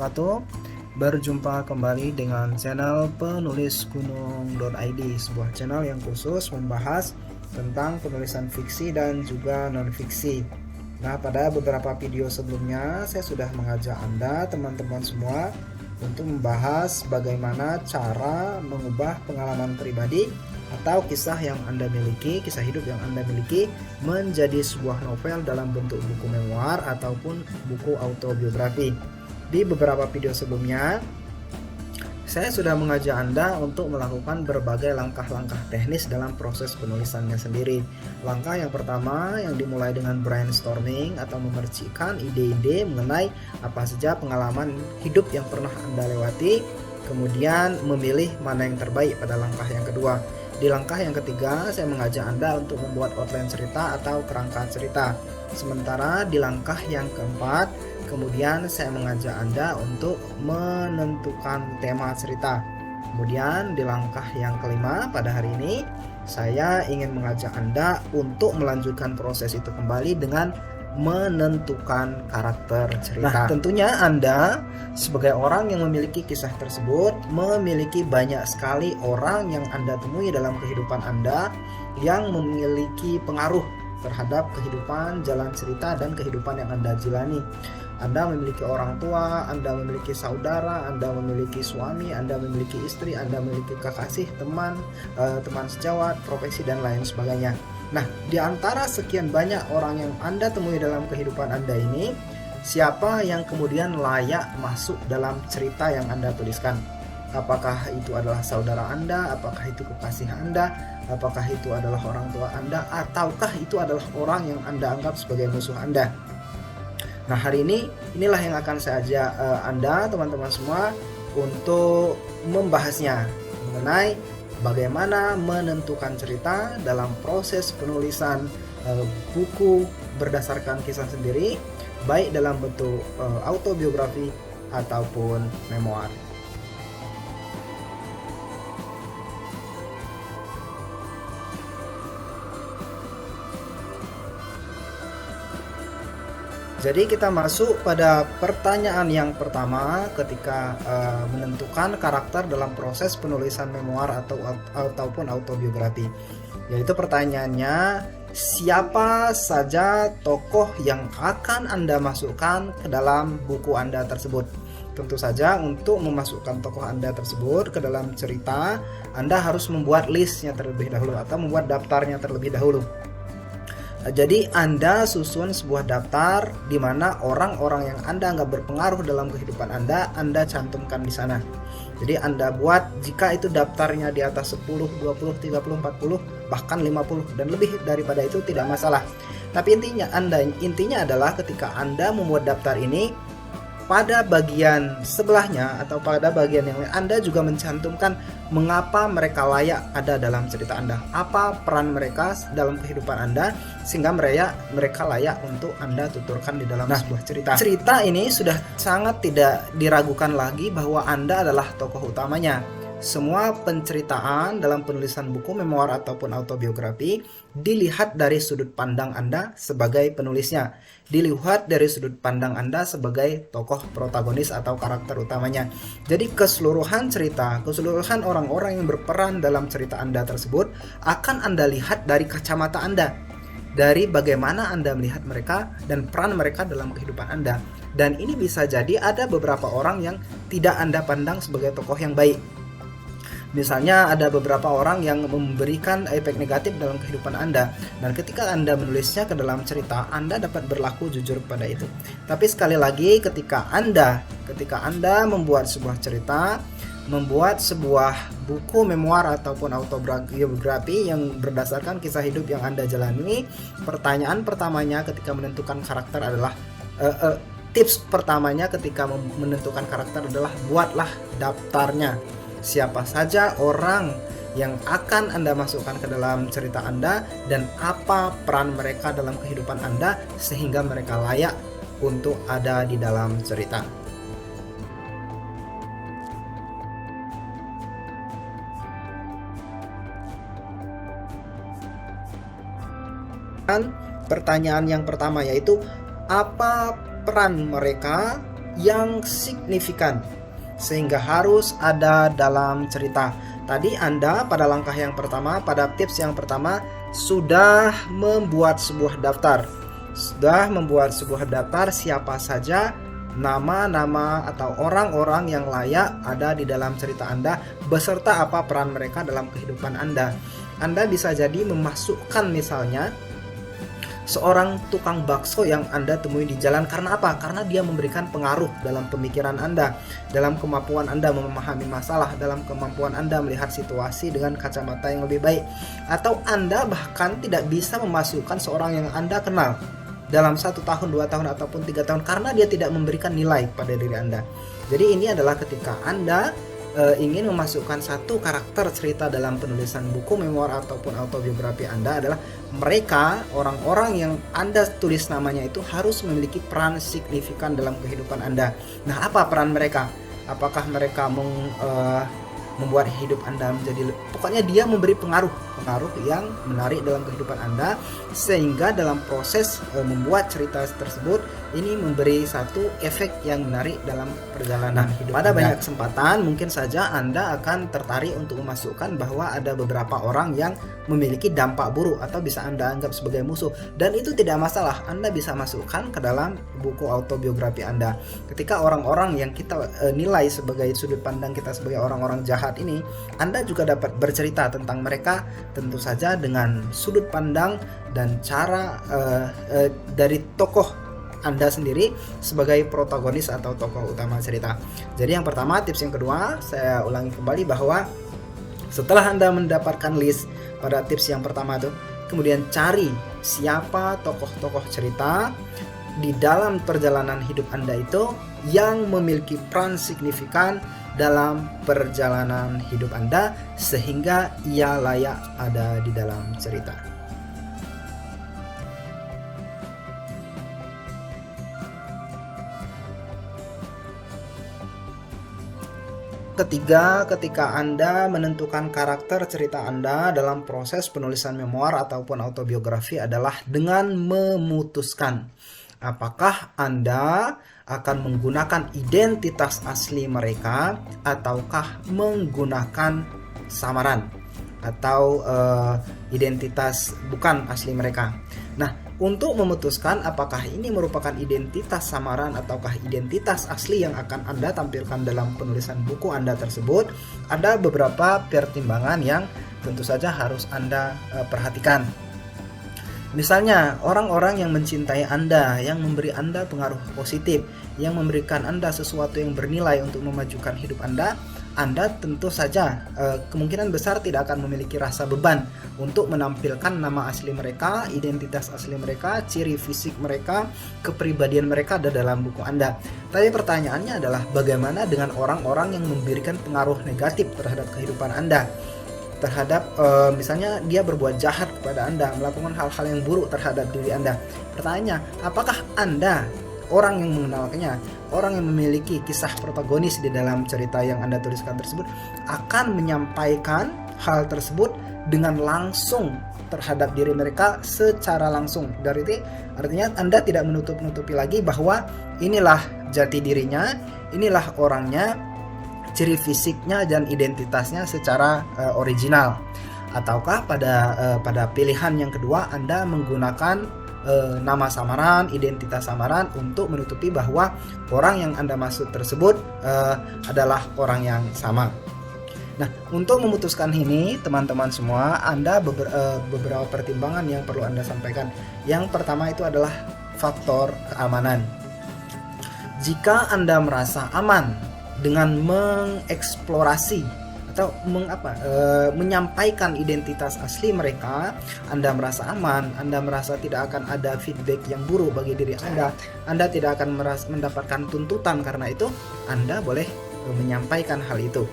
wabarakatuh. Berjumpa kembali dengan channel penulis gunung.id, sebuah channel yang khusus membahas tentang penulisan fiksi dan juga non-fiksi. Nah, pada beberapa video sebelumnya saya sudah mengajak Anda teman-teman semua untuk membahas bagaimana cara mengubah pengalaman pribadi atau kisah yang Anda miliki, kisah hidup yang Anda miliki menjadi sebuah novel dalam bentuk buku memoir ataupun buku autobiografi. Di beberapa video sebelumnya saya sudah mengajak Anda untuk melakukan berbagai langkah-langkah teknis dalam proses penulisannya sendiri. Langkah yang pertama yang dimulai dengan brainstorming atau memercikan ide-ide mengenai apa saja pengalaman hidup yang pernah Anda lewati, kemudian memilih mana yang terbaik pada langkah yang kedua. Di langkah yang ketiga, saya mengajak Anda untuk membuat outline cerita atau kerangka cerita. Sementara di langkah yang keempat, kemudian saya mengajak Anda untuk menentukan tema cerita. Kemudian di langkah yang kelima pada hari ini, saya ingin mengajak Anda untuk melanjutkan proses itu kembali dengan menentukan karakter cerita. Nah, tentunya Anda sebagai orang yang memiliki kisah tersebut memiliki banyak sekali orang yang Anda temui dalam kehidupan Anda yang memiliki pengaruh terhadap kehidupan, jalan cerita, dan kehidupan yang Anda jalani. Anda memiliki orang tua, Anda memiliki saudara, Anda memiliki suami, Anda memiliki istri, Anda memiliki kekasih, teman sejawat, profesi, dan lain sebagainya. Nah, di antara sekian banyak orang yang Anda temui dalam kehidupan Anda ini, siapa yang kemudian layak masuk dalam cerita yang Anda tuliskan? Apakah itu adalah saudara Anda, apakah itu kekasih Anda, apakah itu adalah orang tua Anda, ataukah itu adalah orang yang Anda anggap sebagai musuh Anda? Nah, hari ini inilah yang akan saya ajak Anda teman-teman semua untuk membahasnya mengenai bagaimana menentukan cerita dalam proses penulisan buku berdasarkan kisah sendiri, baik dalam bentuk autobiografi ataupun memoir. Jadi kita masuk pada pertanyaan yang pertama ketika menentukan karakter dalam proses penulisan memoir ataupun autobiografi. Yaitu pertanyaannya, siapa saja tokoh yang akan Anda masukkan ke dalam buku Anda tersebut? Tentu saja untuk memasukkan tokoh Anda tersebut ke dalam cerita, Anda harus membuat listnya terlebih dahulu atau membuat daftarnya terlebih dahulu. Jadi Anda susun sebuah daftar di mana orang-orang yang Anda anggap berpengaruh dalam kehidupan Anda cantumkan di sana. Jadi Anda buat, jika itu daftarnya di atas 10, 20, 30, 40, bahkan 50 dan lebih daripada itu tidak masalah. Tapi intinya adalah ketika Anda membuat daftar ini, pada bagian sebelahnya atau pada bagian yang lain Anda juga mencantumkan mengapa mereka layak ada dalam cerita Anda, apa peran mereka dalam kehidupan Anda sehingga mereka layak untuk Anda tuturkan di dalam sebuah cerita. Cerita ini sudah sangat tidak diragukan lagi bahwa Anda adalah tokoh utamanya. Semua penceritaan dalam penulisan buku memoir ataupun autobiografi dilihat dari sudut pandang Anda sebagai penulisnya, dilihat dari sudut pandang Anda sebagai tokoh protagonis atau karakter utamanya. Jadi keseluruhan cerita, keseluruhan orang-orang yang berperan dalam cerita Anda tersebut akan Anda lihat dari kacamata Anda, dari bagaimana Anda melihat mereka dan peran mereka dalam kehidupan Anda. Dan ini bisa jadi ada beberapa orang yang tidak Anda pandang sebagai tokoh yang baik. Misalnya ada beberapa orang yang memberikan efek negatif dalam kehidupan Anda, dan ketika Anda menulisnya ke dalam cerita, Anda dapat berlaku jujur pada itu. Tapi sekali lagi, ketika Anda membuat sebuah cerita, membuat sebuah buku memoir ataupun autobiografi yang berdasarkan kisah hidup yang Anda jalani, pertanyaan pertamanya ketika menentukan karakter adalah tips pertamanya ketika menentukan karakter adalah buatlah daftarnya. Siapa saja orang yang akan Anda masukkan ke dalam cerita Anda dan apa peran mereka dalam kehidupan Anda sehingga mereka layak untuk ada di dalam cerita. Dan pertanyaan yang pertama yaitu apa peran mereka yang signifikan sehingga harus ada dalam cerita. Tadi Anda pada langkah yang pertama, pada tips yang pertama sudah membuat sebuah daftar. Sudah membuat sebuah daftar siapa saja nama-nama atau orang-orang yang layak ada di dalam cerita Anda beserta apa peran mereka dalam kehidupan Anda. Anda bisa jadi memasukkan misalnya seorang tukang bakso yang Anda temui di jalan. Karena apa? Karena dia memberikan pengaruh dalam pemikiran Anda, dalam kemampuan Anda memahami masalah, dalam kemampuan Anda melihat situasi dengan kacamata yang lebih baik. Atau Anda bahkan tidak bisa memasukkan seorang yang Anda kenal dalam 1 tahun, 2 tahun, ataupun 3 tahun karena dia tidak memberikan nilai pada diri Anda. Jadi ini adalah ketika Anda ingin memasukkan satu karakter cerita dalam penulisan buku memoir ataupun autobiografi Anda adalah mereka, orang-orang yang Anda tulis namanya itu harus memiliki peran signifikan dalam kehidupan Anda. Nah, apa peran mereka? Apakah mereka membuat hidup Anda menjadi, pokoknya dia memberi pengaruh yang menarik dalam kehidupan Anda, sehingga dalam proses membuat cerita tersebut ini memberi satu efek yang menarik dalam perjalanan hidup Anda. Pada banyak kesempatan mungkin saja Anda akan tertarik untuk memasukkan bahwa ada beberapa orang yang memiliki dampak buruk atau bisa Anda anggap sebagai musuh, dan itu tidak masalah. Anda bisa masukkan ke dalam buku autobiografi Anda. Ketika orang-orang yang kita nilai sebagai sudut pandang kita sebagai orang-orang jahat ini, Anda juga dapat bercerita tentang mereka, tentu saja dengan sudut pandang dan cara dari tokoh Anda sendiri sebagai protagonis atau tokoh utama cerita. Jadi yang pertama, tips yang kedua, saya ulangi kembali bahwa setelah Anda mendapatkan list pada tips yang pertama itu, kemudian cari siapa tokoh-tokoh cerita di dalam perjalanan hidup Anda itu yang memiliki peran signifikan dalam perjalanan hidup Anda sehingga ia layak ada di dalam cerita. Ketiga, ketika Anda menentukan karakter cerita Anda dalam proses penulisan memoir ataupun autobiografi adalah dengan memutuskan apakah Anda akan menggunakan identitas asli mereka ataukah menggunakan samaran atau identitas bukan asli mereka. Nah, untuk memutuskan apakah ini merupakan identitas samaran ataukah identitas asli yang akan Anda tampilkan dalam penulisan buku Anda tersebut, ada beberapa pertimbangan yang tentu saja harus Anda perhatikan. Misalnya, orang-orang yang mencintai Anda, yang memberi Anda pengaruh positif, yang memberikan Anda sesuatu yang bernilai untuk memajukan hidup Anda tentu saja kemungkinan besar tidak akan memiliki rasa beban untuk menampilkan nama asli mereka, identitas asli mereka, ciri fisik mereka, kepribadian mereka ada dalam buku Anda. Tapi pertanyaannya adalah bagaimana dengan orang-orang yang memberikan pengaruh negatif terhadap kehidupan Anda? Terhadap misalnya dia berbuat jahat kepada Anda, melakukan hal-hal yang buruk terhadap diri Anda. Pertanyaannya, apakah Anda, orang yang mengenalnya, orang yang memiliki kisah protagonis di dalam cerita yang Anda tuliskan tersebut, akan menyampaikan hal tersebut dengan langsung terhadap diri mereka secara langsung? Dari itu artinya Anda tidak menutup-nutupi lagi bahwa inilah jati dirinya, inilah orangnya, ciri fisiknya dan identitasnya secara original. Ataukah pada pilihan yang kedua Anda menggunakan nama samaran, identitas samaran untuk menutupi bahwa orang yang Anda maksud tersebut adalah orang yang sama. Nah, untuk memutuskan ini teman-teman semua, Anda beberapa pertimbangan yang perlu Anda sampaikan. Yang pertama itu adalah faktor keamanan. Jika Anda merasa aman dengan mengeksplorasi atau menyampaikan identitas asli mereka, Anda merasa aman, Anda merasa tidak akan ada feedback yang buruk bagi diri Anda tidak akan mendapatkan tuntutan karena itu, Anda boleh menyampaikan hal itu.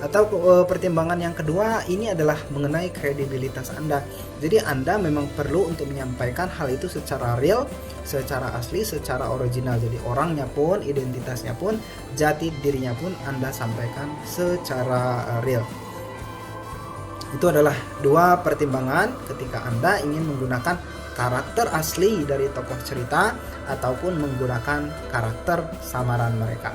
Atau pertimbangan yang kedua ini adalah mengenai kredibilitas Anda. Jadi Anda memang perlu untuk menyampaikan hal itu secara real, secara asli, secara original. Jadi orangnya pun, identitasnya pun, jati dirinya pun Anda sampaikan secara real. Itu adalah dua pertimbangan ketika Anda ingin menggunakan karakter asli dari tokoh cerita ataupun menggunakan karakter samaran mereka.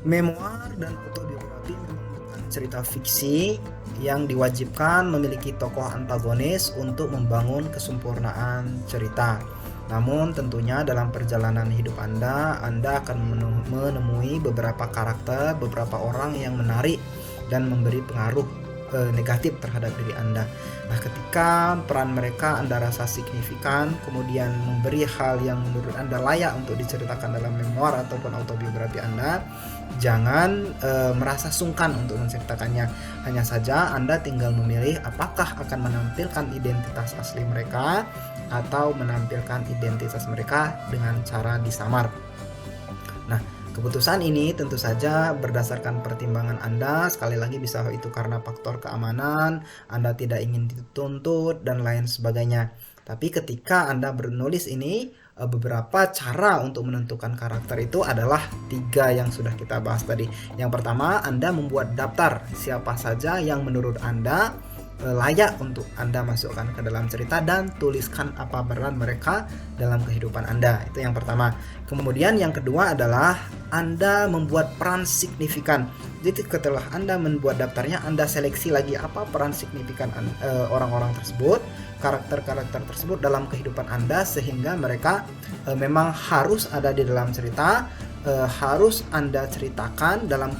Memoir dan autobiografi memang bukan cerita fiksi yang diwajibkan memiliki tokoh antagonis untuk membangun kesempurnaan cerita. Namun tentunya dalam perjalanan hidup Anda akan menemui beberapa karakter, beberapa orang yang menarik dan memberi pengaruh negatif terhadap diri Anda. Nah, ketika peran mereka Anda rasa signifikan, kemudian memberi hal yang menurut Anda layak untuk diceritakan dalam memoir ataupun autobiografi Anda, jangan merasa sungkan untuk menceritakannya. Hanya saja Anda tinggal memilih apakah akan menampilkan identitas asli mereka atau menampilkan identitas mereka dengan cara disamar. Nah, keputusan ini tentu saja berdasarkan pertimbangan Anda. Sekali lagi bisa itu karena faktor keamanan, Anda tidak ingin dituntut dan lain sebagainya. Tapi ketika Anda menulis ini, beberapa cara untuk menentukan karakter itu adalah 3 yang sudah kita bahas tadi. Yang pertama, Anda membuat daftar siapa saja yang menurut Anda layak untuk Anda masukkan ke dalam cerita dan tuliskan apa peran mereka dalam kehidupan Anda. Itu yang pertama. Kemudian yang kedua adalah Anda membuat peran signifikan. Jadi setelah Anda membuat daftarnya, Anda seleksi lagi apa peran signifikan orang-orang tersebut, karakter-karakter tersebut dalam kehidupan Anda, sehingga mereka memang harus ada di dalam cerita, harus Anda ceritakan dalam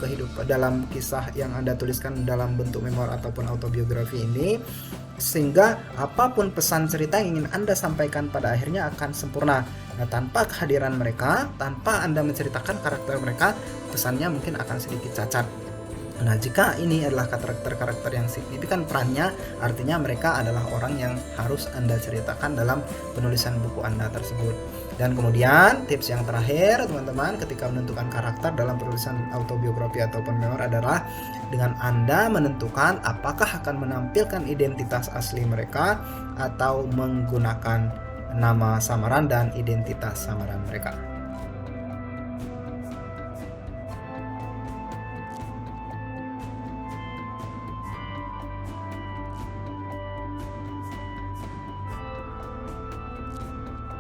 kisah yang Anda tuliskan dalam bentuk memoir ataupun autobiografi ini, sehingga apapun pesan cerita yang ingin Anda sampaikan pada akhirnya akan sempurna. Nah, tanpa kehadiran mereka, tanpa Anda menceritakan karakter mereka, pesannya mungkin akan sedikit cacat. Nah, jika ini adalah karakter-karakter yang signifikan perannya, artinya mereka adalah orang yang harus Anda ceritakan dalam penulisan buku Anda tersebut. Dan kemudian tips yang terakhir teman-teman ketika menentukan karakter dalam penulisan autobiografi ataupun memoir adalah dengan Anda menentukan apakah akan menampilkan identitas asli mereka atau menggunakan nama samaran dan identitas samaran mereka.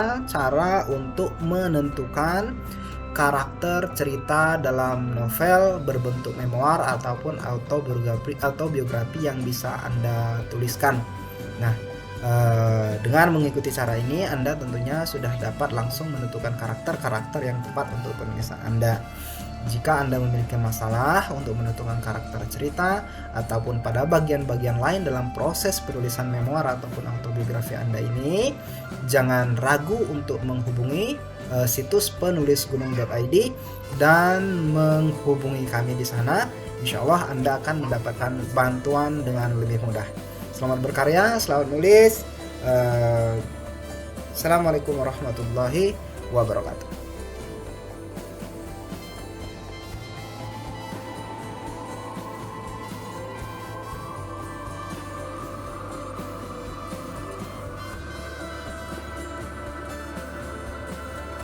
Cara untuk menentukan karakter cerita dalam novel berbentuk memoir ataupun autobiografi yang bisa Anda tuliskan. Nah, dengan mengikuti cara ini Anda tentunya sudah dapat langsung menentukan karakter-karakter yang tepat untuk penulisan Anda. Jika Anda memiliki masalah untuk menentukan karakter cerita ataupun pada bagian-bagian lain dalam proses penulisan memoir ataupun autobiografi Anda ini, jangan ragu untuk menghubungi situs penulisgunung.id dan menghubungi kami di sana. Insya Allah Anda akan mendapatkan bantuan dengan lebih mudah. Selamat berkarya, selamat nulis. Assalamualaikum warahmatullahi wabarakatuh.